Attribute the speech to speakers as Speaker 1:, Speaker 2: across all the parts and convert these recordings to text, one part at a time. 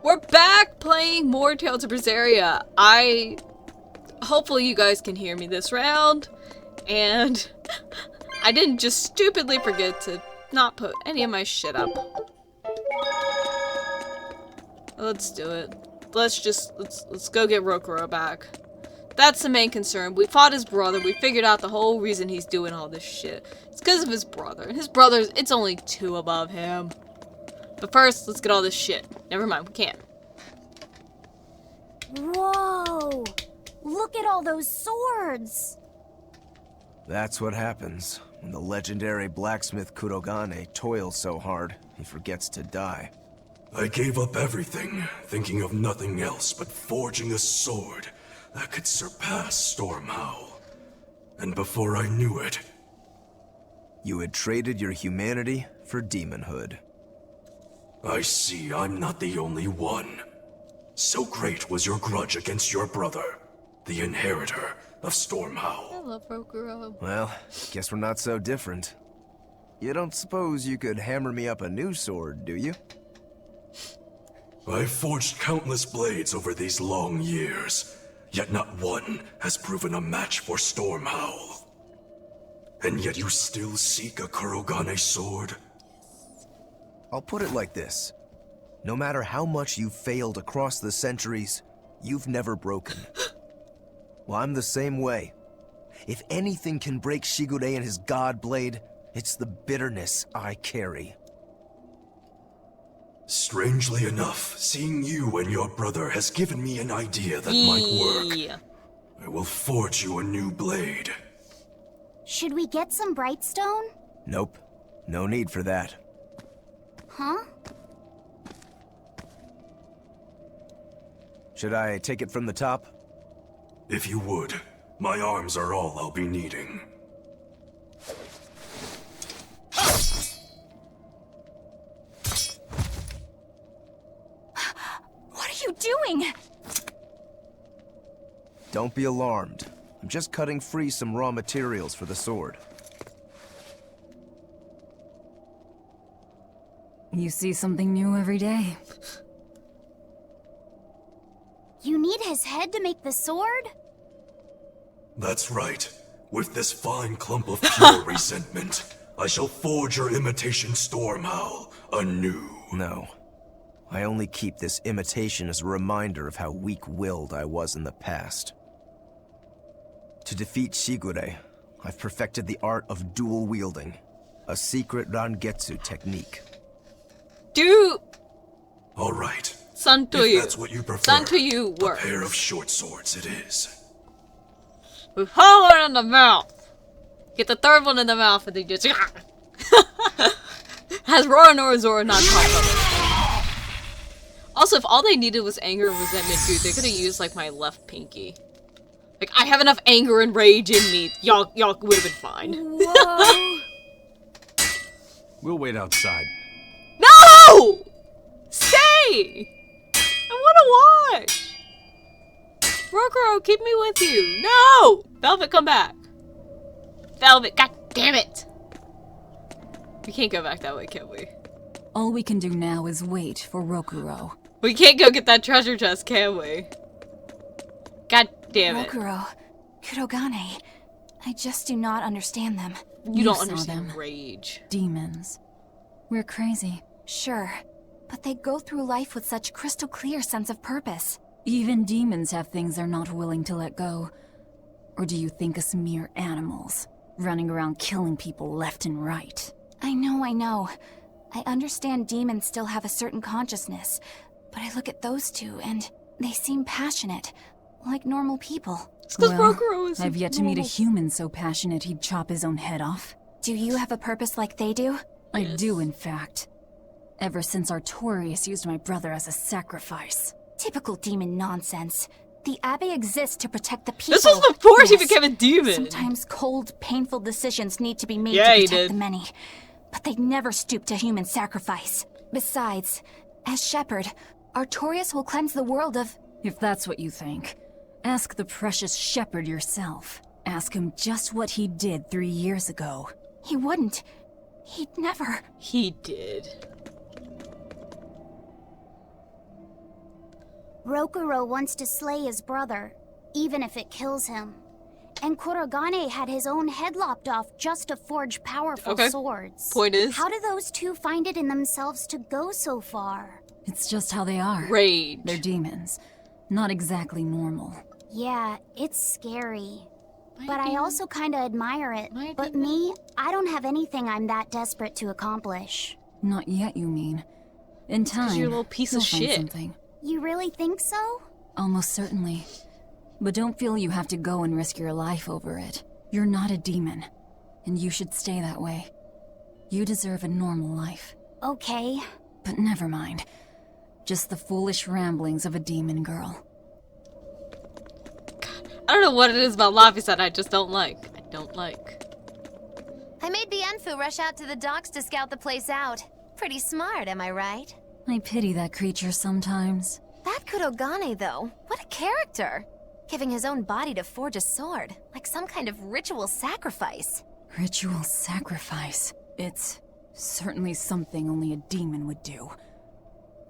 Speaker 1: We're back playing more Tales of Berseria. Hopefully you guys can hear me this round. And I didn't just stupidly forget to not put any of my shit up. Let's do it. Let's go get Rokuro back. That's the main concern. We fought his brother. We figured out the whole reason he's doing all this shit. It's because of his brother. And his brother's, it's only 2 above him. But first, let's get all this shit. Never mind, we can't.
Speaker 2: Whoa! Look at all those swords!
Speaker 3: That's what happens when the legendary blacksmith Kurogane toils so hard, he forgets to die.
Speaker 4: I gave up everything, thinking of nothing else but forging a sword that could surpass Stormhowl. And before I knew it...
Speaker 3: You had traded your humanity for demonhood.
Speaker 4: I see I'm not the only one. So great was your grudge against your brother, the inheritor of Stormhowl.
Speaker 1: I love Rokuro.
Speaker 3: Well, guess we're not so different. You don't suppose you could hammer me up a new sword, do you?
Speaker 4: I've forged countless blades over these long years, yet not one has proven a match for Stormhowl. And yet you still seek a Kurogane sword?
Speaker 3: I'll put it like this. No matter how much you've failed across the centuries, you've never broken. Well, I'm the same way. If anything can break Shigure and his god blade, it's the bitterness I carry.
Speaker 4: Strangely enough, seeing you and your brother has given me an idea that might work. I will forge you a new blade.
Speaker 2: Should we get some Brightstone?
Speaker 3: Nope. No need for that.
Speaker 2: Huh?
Speaker 3: Should I take it from the top?
Speaker 4: If you would. My arms are all I'll be needing.
Speaker 2: What are you doing?
Speaker 3: Don't be alarmed. I'm just cutting free some raw materials for the sword.
Speaker 5: You see something new every day.
Speaker 2: You need his head to make the sword?
Speaker 4: That's right. With this fine clump of pure resentment, I shall forge your imitation Stormhowl anew.
Speaker 3: No. I only keep this imitation as a reminder of how weak-willed I was in the past. To defeat Shigure, I've perfected the art of dual wielding, a secret Rangetsu technique.
Speaker 1: Do
Speaker 4: All right.
Speaker 1: Santoyu.
Speaker 4: If that's what you prefer,
Speaker 1: Santoyu
Speaker 4: a
Speaker 1: works.
Speaker 4: pair of short swords it is.
Speaker 1: With hollow in the mouth. Get the third one in the mouth and then just has Roronorazora not talked about it. Also, if all they needed was anger and resentment, dude, they could have used like my left pinky. Like, I have enough anger and rage in me. Y'all would have been fine.
Speaker 2: Whoa!
Speaker 6: We'll wait outside.
Speaker 1: No! Stay! I wanna watch! Rokuro, keep me with you. No! Velvet, come back. Velvet, god damn it! We can't go back that way, can we?
Speaker 5: All we can do now is wait for Rokuro.
Speaker 1: We can't go get that treasure chest, can we? God damn it.
Speaker 2: Rokuro, Kurogane, I just do not understand them.
Speaker 1: You don't
Speaker 5: saw
Speaker 1: understand
Speaker 5: them.
Speaker 1: rage.
Speaker 5: Demons. We're crazy.
Speaker 2: Sure, but they go through life with such crystal clear sense of purpose.
Speaker 5: Even demons have things they're not willing to let go. Or do you think us mere animals, running around killing people left and right?
Speaker 2: I know. I understand demons still have a certain consciousness, but I look at those two and they seem passionate, like normal people.
Speaker 1: It's because
Speaker 5: Well,
Speaker 1: Rokuro is
Speaker 5: I've yet to meet a
Speaker 1: normal.
Speaker 5: human so passionate he'd chop his own head off.
Speaker 2: Do you have a purpose like they do?
Speaker 5: I
Speaker 1: Yes.
Speaker 5: do, in fact. Ever since Artorius used my brother as a sacrifice.
Speaker 2: Typical demon nonsense. The Abbey exists to protect the people.
Speaker 1: This was before he
Speaker 2: Yes,
Speaker 1: became a demon.
Speaker 2: Sometimes cold, painful decisions need to be made
Speaker 1: Yeah,
Speaker 2: to
Speaker 1: he
Speaker 2: protect
Speaker 1: did.
Speaker 2: the many. But they never stoop to human sacrifice. Besides, as shepherd, Artorius will cleanse the world of...
Speaker 5: If that's what you think, ask the precious shepherd yourself. Ask him just what he did 3 years ago.
Speaker 2: He wouldn't. He'd never...
Speaker 1: He did.
Speaker 7: Rokuro wants to slay his brother, even if it kills him. And Kurogane had his own head lopped off just to forge powerful swords.
Speaker 1: Point is,
Speaker 7: how do those two find it in themselves to go so far?
Speaker 5: It's just how they are.
Speaker 1: rage.
Speaker 5: They're demons. Not exactly normal.
Speaker 7: Yeah, it's scary. But I
Speaker 1: demon?
Speaker 7: also kinda admire it.
Speaker 1: My
Speaker 7: But
Speaker 1: demon?
Speaker 7: me, I don't have anything I'm that desperate to accomplish.
Speaker 5: Not yet, you mean. In time,
Speaker 1: you're a little piece
Speaker 5: you'll
Speaker 1: of
Speaker 5: find
Speaker 1: shit.
Speaker 5: something.
Speaker 7: You really think so?
Speaker 5: Almost certainly. But don't feel you have to go and risk your life over it. You're not a demon, and you should stay that way. You deserve a normal life.
Speaker 7: Okay.
Speaker 5: But never mind. Just the foolish ramblings of a demon girl.
Speaker 1: I don't know what it is about Laphicet I just don't like. I don't like.
Speaker 8: I made Bienfu rush out to the docks to scout the place out. Pretty smart, am I right?
Speaker 5: I pity that creature sometimes.
Speaker 8: That Kurogane, though, what a character! Giving his own body to forge a sword, like some kind of ritual sacrifice.
Speaker 5: Ritual sacrifice. It's certainly something only a demon would do.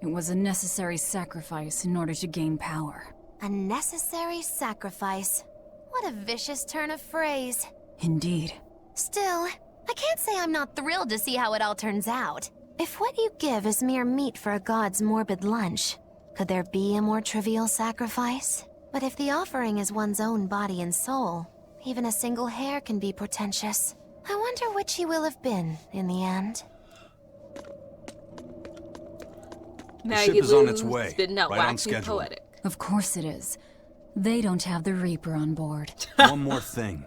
Speaker 5: It was a necessary sacrifice in order to gain power.
Speaker 8: A necessary sacrifice. What a vicious turn of phrase.
Speaker 5: Indeed.
Speaker 8: Still, I can't say I'm not thrilled to see how it all turns out. If what you give is mere meat for a god's morbid lunch, could there be a more trivial sacrifice? But if the offering is one's own body and soul, even a single hair can be portentous. I wonder which he will have been in the end.
Speaker 6: The ship is on its way,
Speaker 1: Spitting out
Speaker 6: right on
Speaker 1: waxing
Speaker 6: schedule.
Speaker 1: poetic.
Speaker 5: Of course it is. They don't have the Reaper on board.
Speaker 6: One more thing.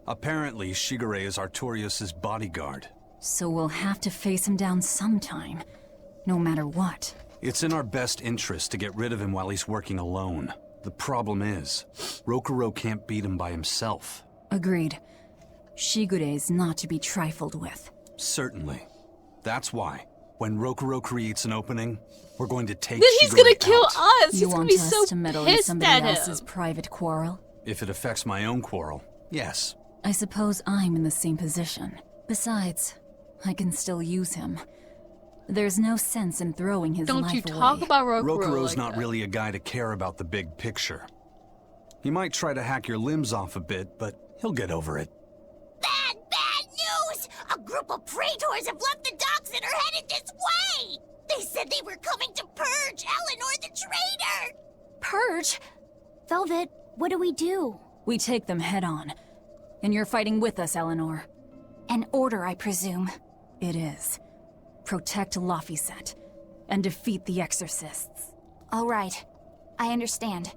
Speaker 6: Apparently, Shigure is Artorius' bodyguard.
Speaker 5: So we'll have to face him down sometime. No matter what.
Speaker 6: It's in our best interest to get rid of him while he's working alone. The problem is, Rokuro can't beat him by himself.
Speaker 5: Agreed. Shigure is not to be trifled with.
Speaker 6: Certainly. That's why, when Rokuro creates an opening, we're going to take
Speaker 1: Then he's
Speaker 6: Shigure
Speaker 1: gonna kill
Speaker 6: out.
Speaker 1: us. He's
Speaker 5: You
Speaker 1: gonna
Speaker 5: want
Speaker 1: be
Speaker 5: us
Speaker 1: so
Speaker 5: to meddle in
Speaker 1: pissed
Speaker 5: somebody
Speaker 1: at
Speaker 5: else's
Speaker 1: him.
Speaker 5: private quarrel?
Speaker 6: If it affects my own quarrel, yes.
Speaker 5: I suppose I'm in the same position. Besides, I can still use him. There's no sense in throwing his
Speaker 1: Don't
Speaker 5: life
Speaker 1: you
Speaker 5: away.
Speaker 1: talk about Rokuro
Speaker 6: Rokuro's
Speaker 1: like
Speaker 6: not
Speaker 1: that.
Speaker 6: really a guy to care about the big picture. He might try to hack your limbs off a bit, but he'll get over it.
Speaker 7: Bad news! A group of praetors have left the docks and are headed this way! They said they were coming to purge Eleanor the traitor!
Speaker 2: Purge?
Speaker 7: Velvet, what do we do?
Speaker 5: We take them head on. And you're fighting with us, Eleanor.
Speaker 2: An order, I presume.
Speaker 5: It is. Protect Laphicet and defeat the exorcists.
Speaker 2: All right. I understand.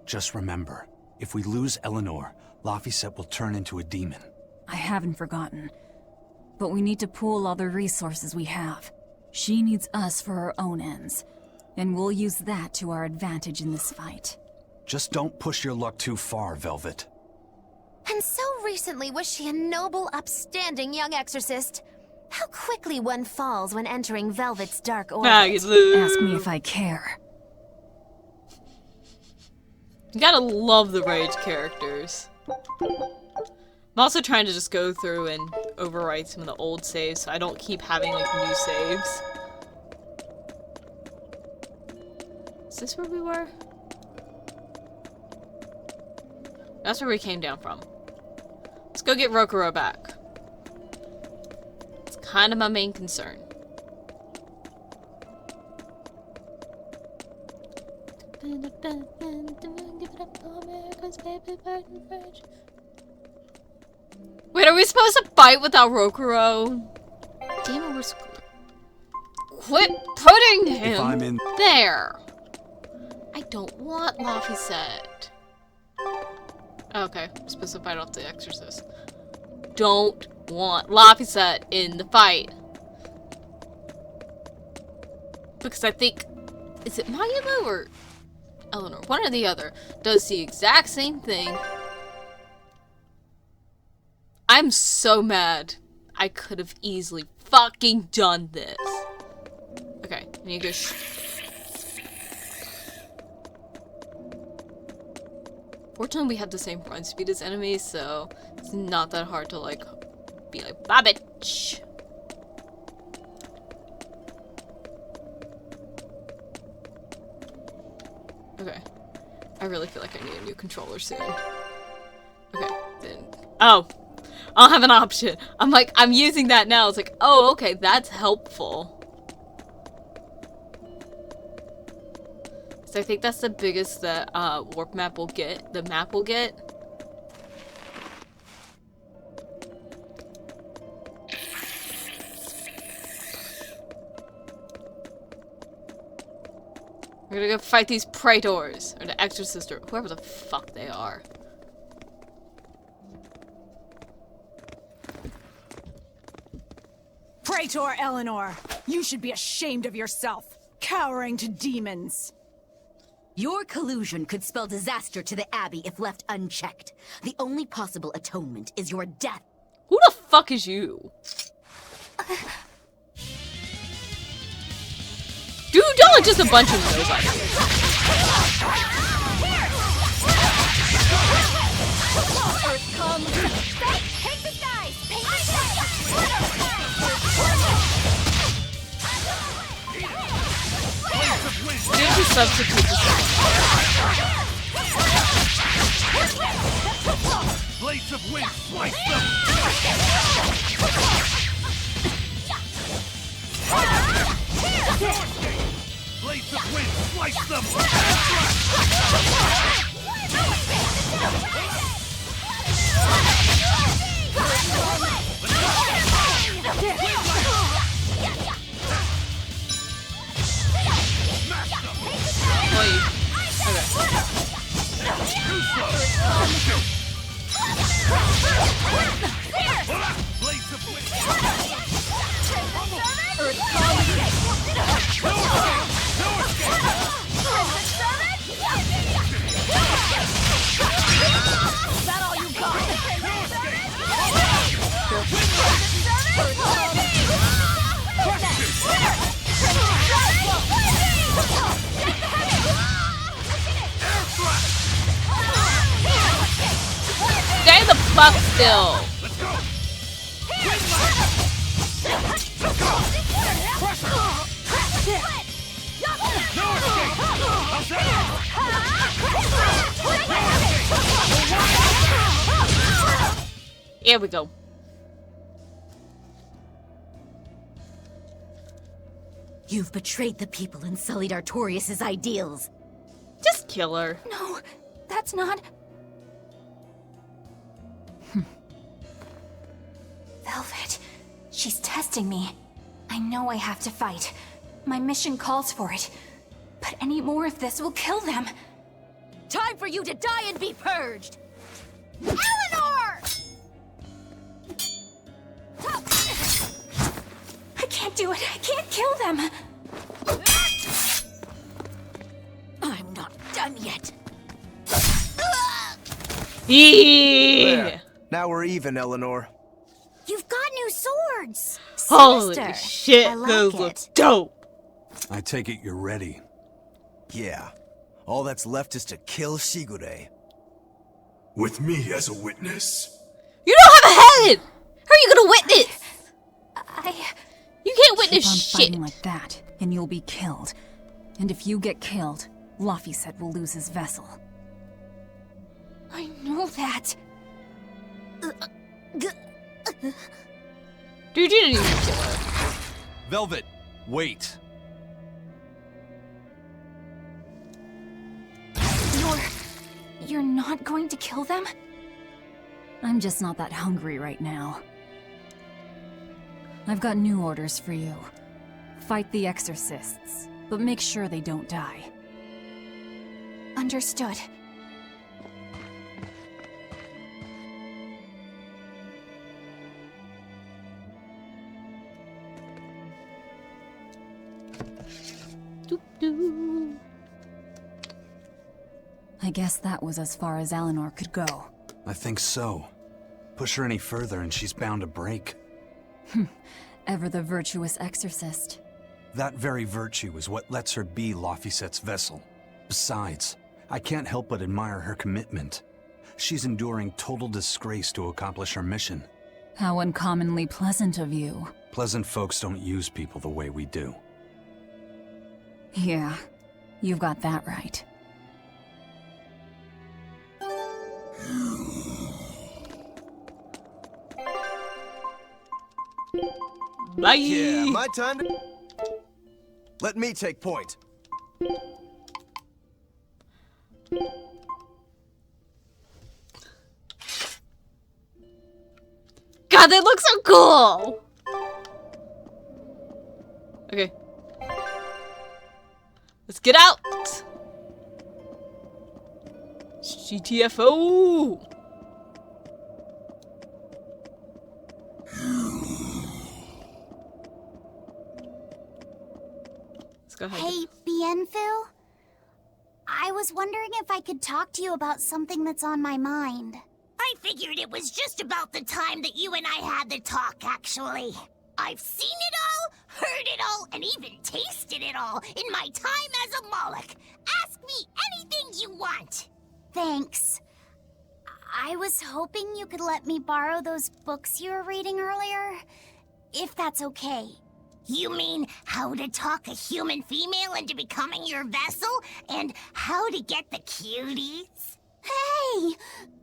Speaker 6: Just remember, if we lose Eleanor, Laphicet will turn into a demon.
Speaker 5: I haven't forgotten. But we need to pool all the resources we have. She needs us for her own ends. And we'll use that to our advantage in this fight.
Speaker 6: Just don't push your luck too far, Velvet.
Speaker 8: And so recently was she a noble, upstanding young exorcist. How quickly one falls when entering Velvet's dark orbit.
Speaker 5: Ask me if I care.
Speaker 1: You gotta love the rage characters. I'm also trying to just go through and overwrite some of the old saves so I don't keep having like new saves. Is this where we were? That's where we came down from. Let's go get Rokuro back. It's kind of my main concern. Wait, are we supposed to fight without Rokuro? Damn it, we're screwed. Quit putting him
Speaker 6: If I'm in...
Speaker 1: there. I don't want Laphicet. Okay, we're supposed to fight off the exorcist. Don't want Laphicet in the fight. Because I think, is it Mayumu or Eleanor? One or the other does the exact same thing. I'm so mad. I could have easily fucking done this. Okay, I need to go Fortunately, we have the same run speed as enemies, so it's not that hard to, like, be like, bye, bitch. Okay. I really feel like I need a new controller soon. Okay, then... Oh! I'll have an option. I'm like, I'm using that now. It's like, oh, okay, that's helpful. So I think that's the biggest that warp map will get. The map will get. We're gonna go fight these praetors, or the exorcist, or whoever the fuck they are.
Speaker 9: Praetor Eleanor, you should be ashamed of yourself, cowering to demons.
Speaker 10: Your collusion could spell disaster to the Abbey if left unchecked. The only possible atonement is your death.
Speaker 1: Who the fuck is you? Dude, y'all are just a bunch of nobodies.
Speaker 7: Take this, guys!
Speaker 1: Need to substitute this
Speaker 11: Blades of wind, slice them! Blades of wind, slice them! Blades of wind!
Speaker 7: Is that all you got?
Speaker 1: Stay the fuck still.
Speaker 11: Let's go!
Speaker 1: Here we go.
Speaker 10: You've betrayed the people and sullied Artorias' ideals.
Speaker 1: Just kill her.
Speaker 2: No, that's not... Velvet, she's testing me. I know I have to fight. My mission calls for it. But any more of this will kill them.
Speaker 10: Time for you to die and be purged!
Speaker 7: Eleanor!
Speaker 2: I can't do it. I can't kill them.
Speaker 10: I'm not done yet.
Speaker 1: Yeah.
Speaker 3: Now we're even, Eleanor.
Speaker 7: You've got new swords!
Speaker 1: Holy
Speaker 7: Sinister.
Speaker 1: shit,
Speaker 7: I like
Speaker 1: those
Speaker 7: it.
Speaker 1: look dope.
Speaker 6: I take it you're ready.
Speaker 3: Yeah. All that's left is to kill Shigure.
Speaker 4: With me as a witness.
Speaker 1: You don't have a head. How are you gonna witness? You can't
Speaker 5: Keep
Speaker 1: witness
Speaker 5: on
Speaker 1: shit.
Speaker 5: fighting like that, and you'll be killed. And if you get killed, Laphicet will lose his vessel.
Speaker 2: I know that.
Speaker 1: Dude, you didn't even kill her.
Speaker 6: Velvet, wait.
Speaker 2: You're not going to kill them?
Speaker 5: I'm just not that hungry right now. I've got new orders for you. Fight the exorcists, but make sure they don't die.
Speaker 2: Understood.
Speaker 5: I guess that was as far as Eleanor could go.
Speaker 6: I think so. Push her any further and she's bound to break.
Speaker 5: Ever the virtuous exorcist.
Speaker 6: That very virtue is what lets her be Laphicet's vessel. Besides, I can't help but admire her commitment. She's enduring total disgrace to accomplish her mission.
Speaker 5: How uncommonly pleasant of you.
Speaker 6: Pleasant folks don't use people the way we do.
Speaker 5: Yeah, you've got that right.
Speaker 1: Bye.
Speaker 3: Yeah, my time to... Let me take point.
Speaker 1: God, they look so cool! Okay. Let's get out! GTFO! Let's go ahead.
Speaker 7: Hey, Bienfil? I was wondering if I could talk to you about something that's on my mind.
Speaker 12: I figured it was just about the time that you and I had the talk, actually. I've seen it all, heard it all, and even tasted it all in my time as a Moloch. Ask me anything you want.
Speaker 7: Thanks. I was hoping you could let me borrow those books you were reading earlier, if that's okay.
Speaker 12: You mean how to talk a human female into becoming your vessel, and how to get the cuties?
Speaker 7: Hey!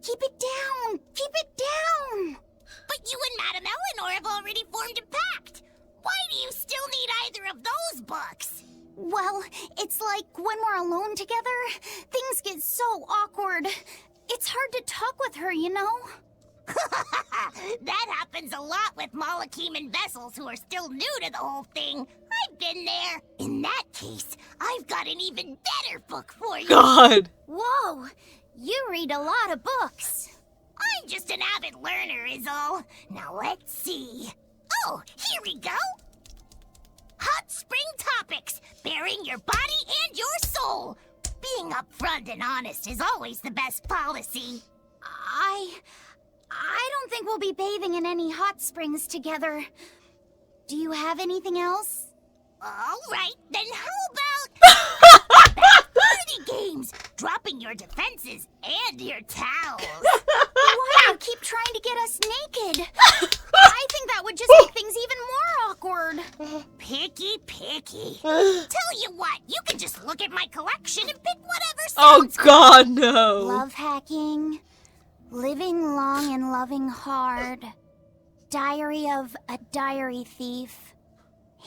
Speaker 7: Keep it down! Keep it down!
Speaker 12: But you and Madame Eleanor have already formed a pact. Why do you still need either of those books?
Speaker 7: Well, it's like when we're alone together, things get so awkward. It's hard to talk with her, you know?
Speaker 12: That happens a lot with Molocheman vessels who are still new to the whole thing. I've been there. In that case, I've got an even better book for you.
Speaker 1: God!
Speaker 7: Whoa! You read a lot of books.
Speaker 12: I'm just an avid learner is all. Now let's see. Oh, here we go. Hot Spring Topics, bearing your body and your soul. Being upfront and honest is always the best policy.
Speaker 7: I don't think we'll be bathing in any hot springs together. Do you have anything else?
Speaker 12: All right, then how about party games, dropping your defenses and your towels?
Speaker 7: Why do you keep trying to get us naked? I think that would just make things even more awkward.
Speaker 12: Picky. Tell you what, you can just look at my collection and pick whatever
Speaker 1: Oh
Speaker 12: sounds
Speaker 1: God, no!
Speaker 7: Love hacking, living long and loving hard, diary of a diary thief,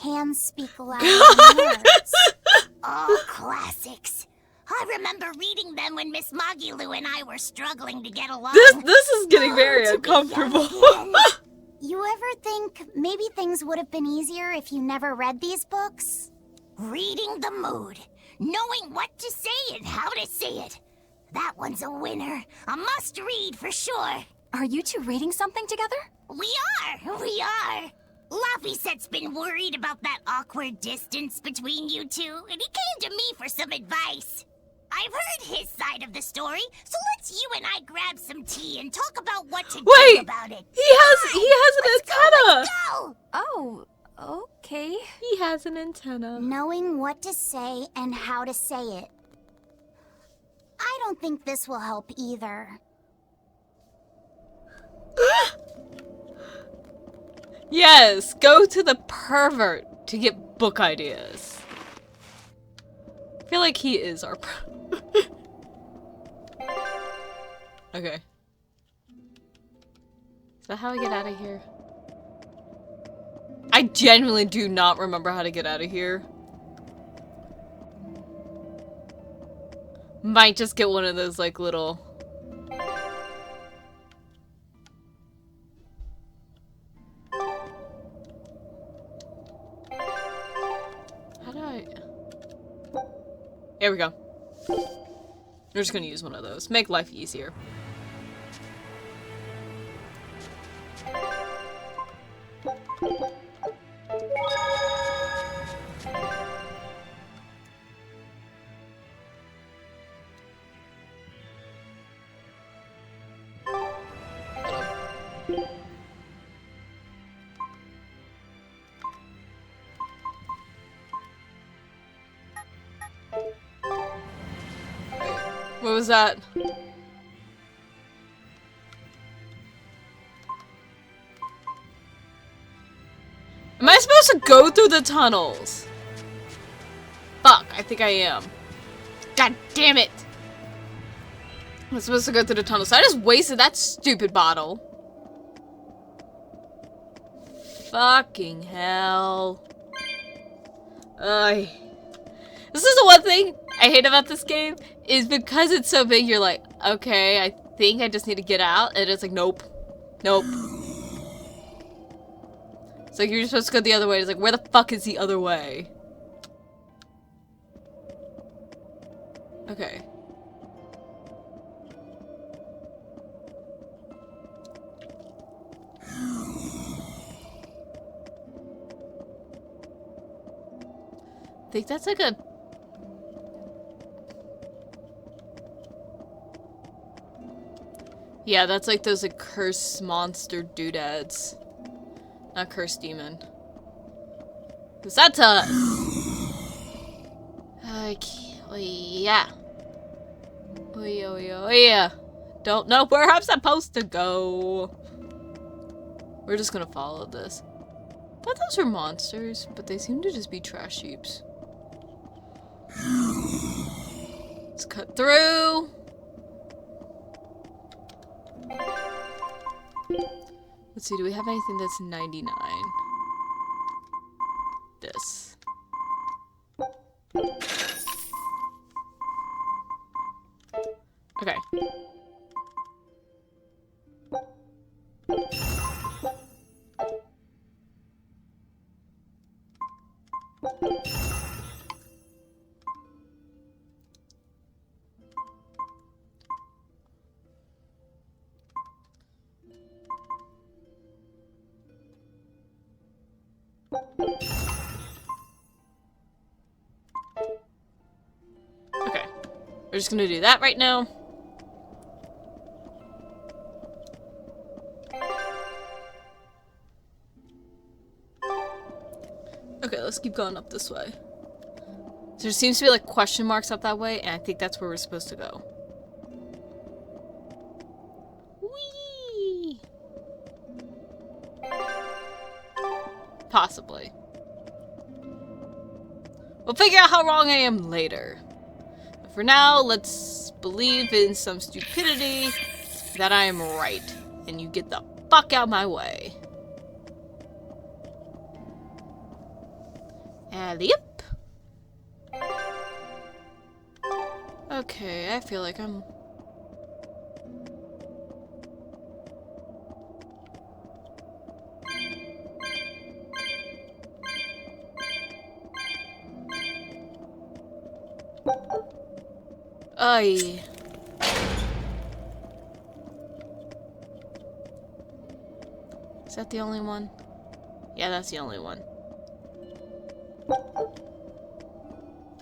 Speaker 7: hands speak loud than words.
Speaker 12: All classics. I remember reading them when Miss Magilu and I were struggling to get along.
Speaker 1: This is getting very uncomfortable.
Speaker 7: You ever think maybe things would have been easier if you never read these books?
Speaker 12: Reading the mood, knowing what to say and how to say it. That one's a winner. A must-read for sure.
Speaker 2: Are you two reading something together?
Speaker 12: We are. Laffysette's been worried about that awkward distance between you two, and he came to me for some advice. I've heard his side of the story, so let's you and I grab some tea and talk about what to do about it.
Speaker 1: He has an antenna!
Speaker 12: Let's go!
Speaker 2: Oh, okay.
Speaker 1: He has an antenna.
Speaker 7: Knowing what to say and how to say it. I don't think this will help either.
Speaker 1: Yes, go to the pervert to get book ideas. I feel like he is our Okay. Is that how I get out of here? I genuinely do not remember how to get out of here. Might just get one of those, like, little... How do I... There we go. We're just gonna use one of those. Make life easier. What was that? Am I supposed to go through the tunnels? Fuck, I think I am. God damn it! I'm supposed to go through the tunnels. So I just wasted that stupid bottle. Fuck. Fucking hell. This is the one thing I hate about this game, is because it's so big, you're like, okay, I think I just need to get out, and it's like, nope. Nope. It's like, you're just supposed to go the other way. It's like, where the fuck is the other way? Okay. I think that's like a... Yeah, that's like those like cursed monster doodads. Not cursed demon. Cause that's us. Yeah. Oh yeah. Don't know where I'm supposed to go. We're just gonna follow this. I thought those were monsters, but they seem to just be trash heaps. Let's cut through. Let's see, do we have anything that's 99? This. Okay. Okay. We're just gonna do that right now. Okay, let's keep going up this way. There seems to be like question marks up that way, and I think that's where we're supposed to go. Whee! Possibly. We'll figure out how wrong I am later. But for now, let's believe in some stupidity that I am right. And you get the fuck out of my way. Alley-up. Okay, I feel like I'm... Aye. Is that the only one? Yeah, that's the only one.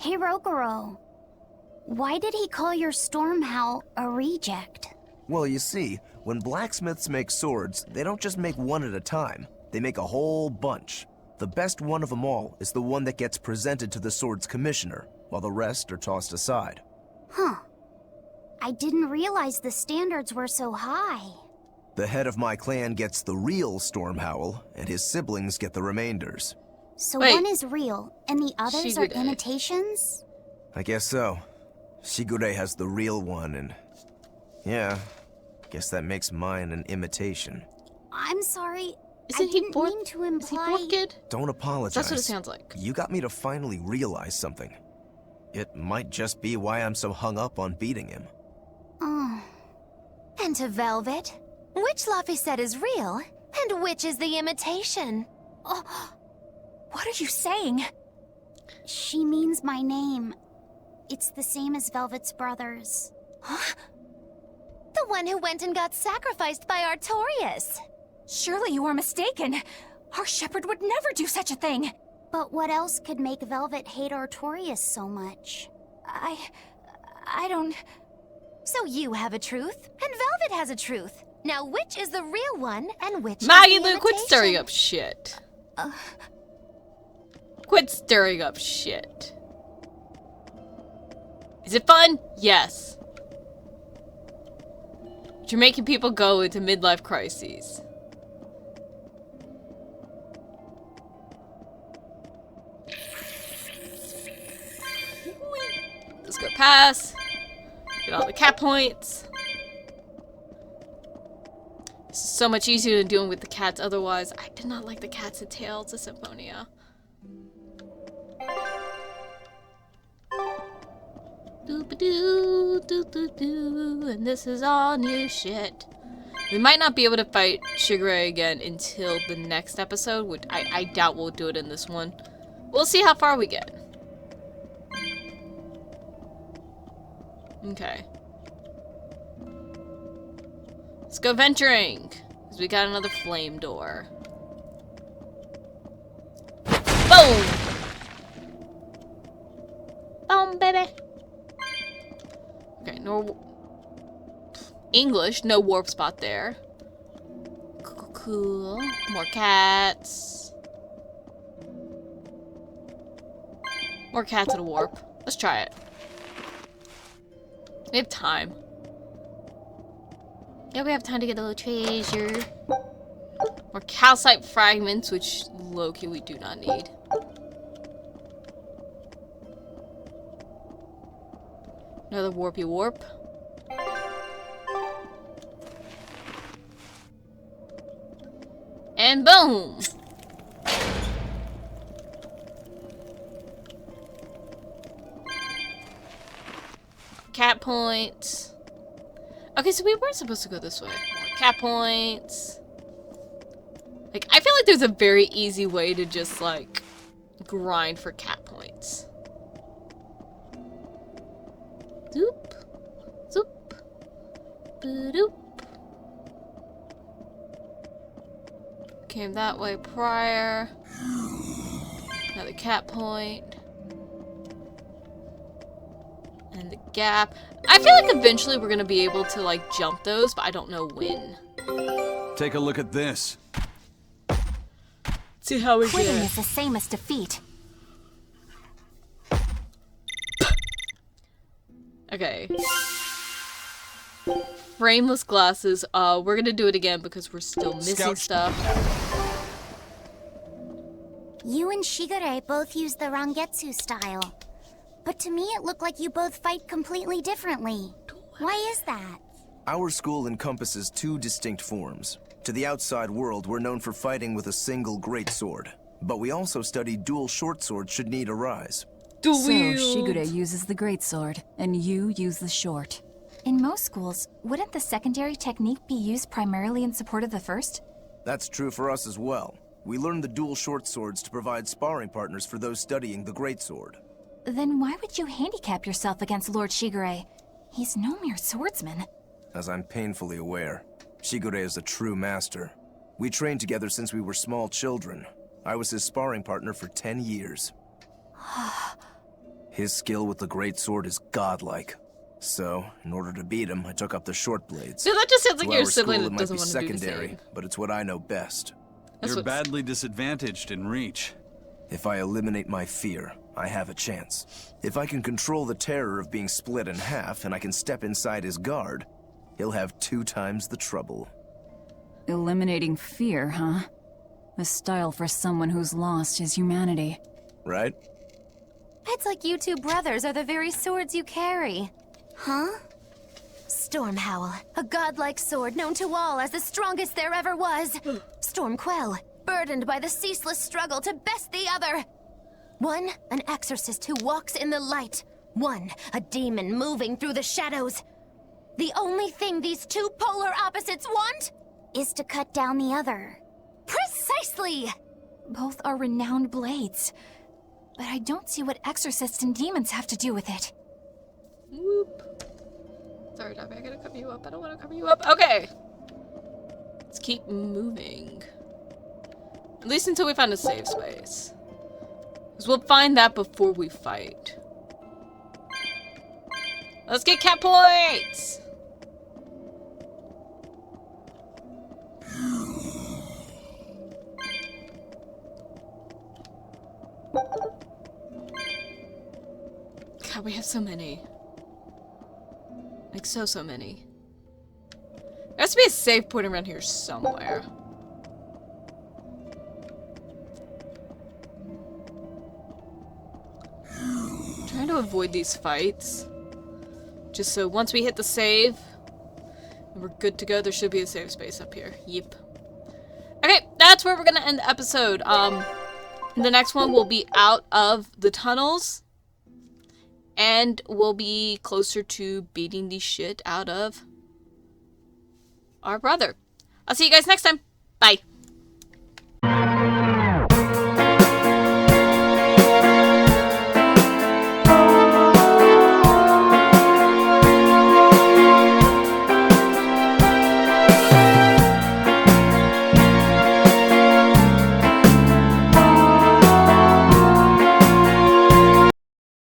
Speaker 7: Hey, Rokuro. Why did he call your storm howl a reject?
Speaker 3: Well, you see, when blacksmiths make swords, they don't just make one at a time. They make a whole bunch. The best one of them all is the one that gets presented to the sword's commissioner, while the rest are tossed aside.
Speaker 7: Huh. I didn't realize the standards were so high.
Speaker 3: The head of my clan gets the real storm howl, and his siblings get the remainders.
Speaker 7: So
Speaker 1: Wait.
Speaker 7: one is real, and the others are
Speaker 1: Shigure.
Speaker 7: imitations?
Speaker 3: I guess so. Shigure has the real one, and... yeah, guess that makes mine an imitation.
Speaker 7: I'm sorry.
Speaker 1: Isn't
Speaker 7: I
Speaker 1: he
Speaker 7: didn't
Speaker 1: fourth?
Speaker 7: mean to
Speaker 1: Is he
Speaker 7: imply...
Speaker 1: fourth kid?
Speaker 3: Don't apologize.
Speaker 1: That's what it sounds like.
Speaker 3: You got me to finally realize something. It might just be why I'm so hung up on beating him.
Speaker 7: Oh.
Speaker 8: And to Velvet, which Laphicet is real, and which is the imitation?
Speaker 2: Oh, what are you saying?
Speaker 7: She means my name. It's the same as Velvet's brothers.
Speaker 2: Huh?
Speaker 8: The one who went and got sacrificed by Artorias.
Speaker 2: Surely you are mistaken. Our shepherd would never do such a thing.
Speaker 7: But what else could make Velvet hate Artorias so much?
Speaker 2: I don't...
Speaker 8: So you have a truth, and Velvet has a truth. Now which is the real one, and which
Speaker 1: Maggie
Speaker 8: is the
Speaker 1: Lou, quit
Speaker 8: imitation?
Speaker 1: stirring up shit. Quit stirring up shit. Is it fun? Yes. But you're making people go into midlife crises. Let's go pass. Get all the cat points. This is so much easier than dealing with the cats otherwise. I did not like the cats and tails of Symphonia. Doop-a-doo, doo-doo-doo, and this is all new shit. We might not be able to fight Shigure again until the next episode, which I doubt we'll do it in this one. We'll see how far we get. Okay. Let's go venturing, because we got another flame door. Boom! Boom, baby! Okay, no... English, no warp spot there. Cool. More cats. More cats at a warp. Let's try it. We have time. Yeah, we have time to get a little treasure. More calcite fragments, which low-key we do not need. Another warpy warp. And boom! Cat points. Okay, so we weren't supposed to go this way. More cat points. Like, I feel like there's a very easy way to just, like, grind for cat points. Zoop. Zoop. Ba-doop. Came that way prior. Another cat point. And the gap. I feel like eventually we're gonna be able to like jump those, but I don't know when.
Speaker 6: Take a look at this.
Speaker 1: See how we
Speaker 2: Quitting
Speaker 1: get.
Speaker 2: is the same as defeat.
Speaker 1: Okay. Frameless glasses. We're gonna do it again because we're still missing stuff.
Speaker 7: You and Shigure both use the Rangetsu style. But to me, it looked like you both fight completely differently. Why is that?
Speaker 3: Our school encompasses two distinct forms. To the outside world, we're known for fighting with a single greatsword. But we also study dual short swords should need arise.
Speaker 5: So Shigure uses the greatsword, and you use the short.
Speaker 2: In most schools, wouldn't the secondary technique be used primarily in support of the first?
Speaker 3: That's true for us as well. We learned the dual short swords to provide sparring partners for those studying the greatsword.
Speaker 2: Then why would you handicap yourself against Lord Shigure? He's no mere swordsman.
Speaker 3: As I'm painfully aware, Shigure is a true master. We trained together since we were small children. I was his sparring partner for 10 years. His skill with the greatsword is godlike. So, in order to beat him, I took up the short blades.
Speaker 1: So that just sounds like
Speaker 3: To
Speaker 1: you're a
Speaker 3: our
Speaker 1: sibling
Speaker 3: school,
Speaker 1: that
Speaker 3: it
Speaker 1: doesn't
Speaker 3: might be
Speaker 1: want to do the
Speaker 3: secondary,
Speaker 1: same.
Speaker 3: but it's what I know best.
Speaker 6: You're badly disadvantaged in reach.
Speaker 3: If I eliminate my fear, I have a chance. If I can control the terror of being split in half and I can step inside his guard, he'll have 2 times the trouble.
Speaker 5: Eliminating fear, huh? A style for someone who's lost his humanity.
Speaker 3: Right?
Speaker 8: It's like you two brothers are the very swords you carry.
Speaker 7: Huh?
Speaker 8: Stormhowl, a godlike sword known to all as the strongest there ever was. Stormquell, burdened by the ceaseless struggle to best the other. One, an exorcist who walks in the light. One, a demon moving through the shadows. The only thing these two polar opposites want
Speaker 7: is to cut down the other.
Speaker 8: Precisely!
Speaker 2: Both are renowned blades. But I don't see what exorcists and demons have to do with it.
Speaker 1: Whoop. Sorry, Dobby, I gotta cover you up. I don't want to cover you up. Okay. Let's keep moving. At least until we find a safe space. Because we'll find that before we fight. Let's get cat points! God, we have so many. Like, so many. There has to be a save point around here somewhere. Trying to avoid these fights. Just so once we hit the save, We're good to go. There should be a safe space up here. Yep. Okay, that's where we're gonna end the episode. The next one will be out of the tunnels. And we'll be closer to beating the shit out of our brother. I'll see you guys next time. Bye.